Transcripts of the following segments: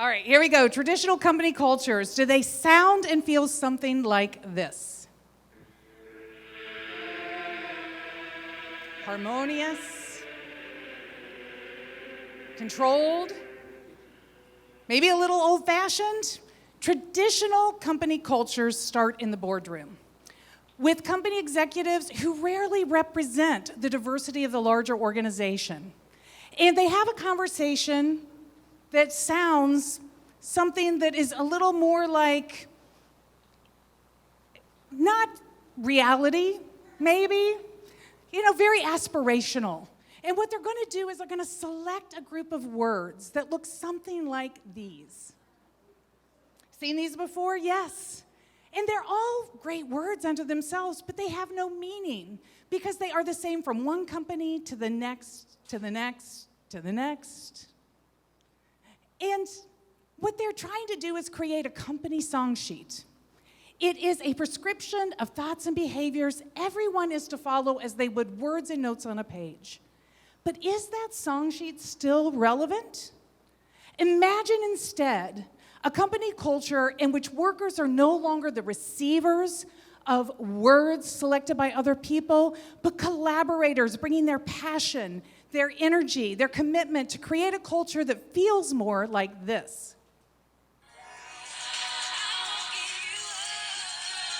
All right, here we go. Traditional company cultures. Do they sound and feel something like this? Harmonious, controlled, maybe a little old-fashioned. Traditional company cultures start in the boardroom with company executives who rarely represent the diversity of the larger organization. And they have a conversation that sounds something that is a little more like, not reality, maybe, very aspirational. And what they're going to do is they're going to select a group of words that look something like these. Seen these before? Yes. And they're all great words unto themselves, but they have no meaning because they are the same from one company to the next, to the next, to the next. And what they're trying to do is create a company song sheet. It is a prescription of thoughts and behaviors everyone is to follow as they would words and notes on a page. But is that song sheet still relevant? Imagine instead a company culture in which workers are no longer the receivers of words selected by other people, but collaborators bringing their passion, their energy, their commitment to create a culture that feels more like this.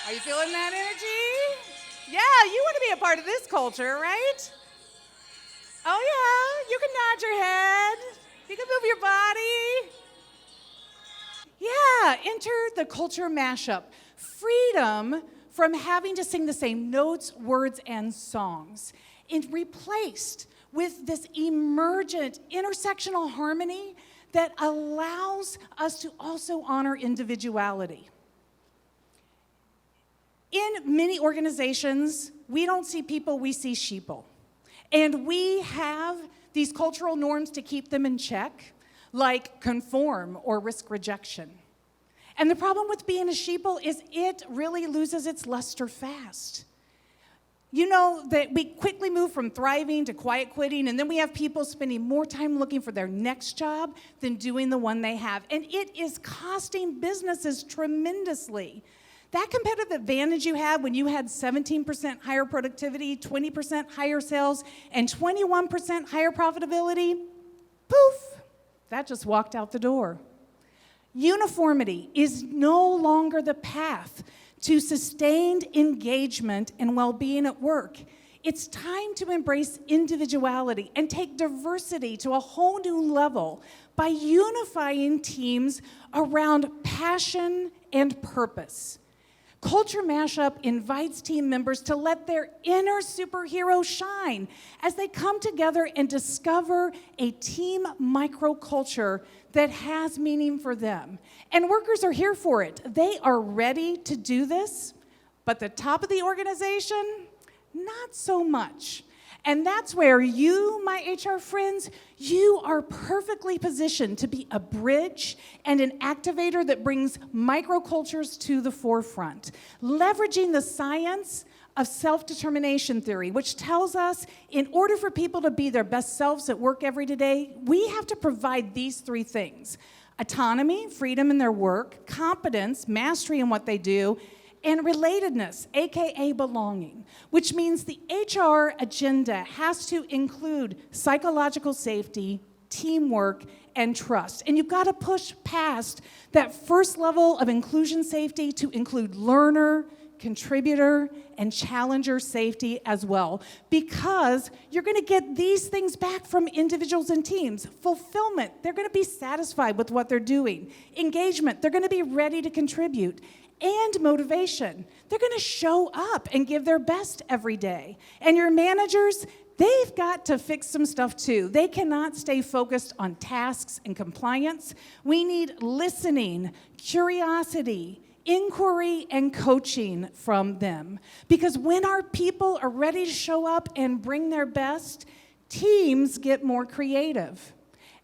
Are you feeling that energy? Yeah, you want to be a part of this culture, right? Oh yeah, you can nod your head. You can move your body. Yeah, enter the culture mashup. Freedom from having to sing the same notes, words, and songs. And replaced with this emergent intersectional harmony that allows us to also honor individuality. In many organizations, we don't see people, we see sheeple. And we have these cultural norms to keep them in check, like conform or risk rejection. And the problem with being a sheeple is it really loses its luster fast. You know that we quickly move from thriving to quiet quitting, and then we have people spending more time looking for their next job than doing the one they have. And it is costing businesses tremendously. That competitive advantage you had when you had 17% higher productivity, 20% higher sales, and 21% higher profitability, poof, that just walked out the door. Uniformity is no longer the path to sustained engagement and well-being at work. It's time to embrace individuality and take diversity to a whole new level by unifying teams around passion and purpose. Culture Mashup invites team members to let their inner superhero shine as they come together and discover a team microculture that has meaning for them. And workers are here for it. They are ready to do this, but the top of the organization, not so much. And that's where you, my HR friends, you are perfectly positioned to be a bridge and an activator that brings microcultures to the forefront, leveraging the science of self-determination theory, which tells us in order for people to be their best selves at work every day, we have to provide these three things: autonomy, freedom in their work, competence, mastery in what they do, and relatedness, AKA belonging, which means the HR agenda has to include psychological safety, teamwork, and trust. And you've got to push past that first level of inclusion safety to include learner, contributor, and challenger safety as well, because you're going to get these things back from individuals and teams. Fulfillment, they're going to be satisfied with what they're doing. Engagement, they're going to be ready to contribute. And motivation. They're going to show up and give their best every day. And your managers, they've got to fix some stuff too. They cannot stay focused on tasks and compliance. We need listening, curiosity, inquiry, and coaching from them. Because when our people are ready to show up and bring their best, teams get more creative.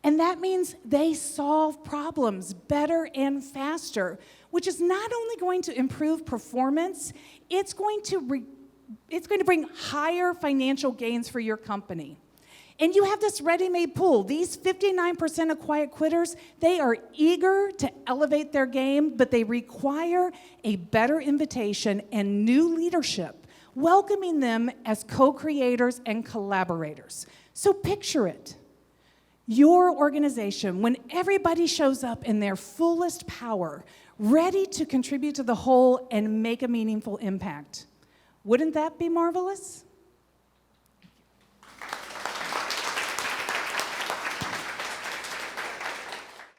And that means they solve problems better and faster, which is not only going to improve performance, it's going to bring higher financial gains for your company. And you have this ready-made pool. These 59% of quiet quitters, they are eager to elevate their game, but they require a better invitation and new leadership, welcoming them as co-creators and collaborators. So picture it. Your organization, when everybody shows up in their fullest power, ready to contribute to the whole and make a meaningful impact. Wouldn't that be marvelous?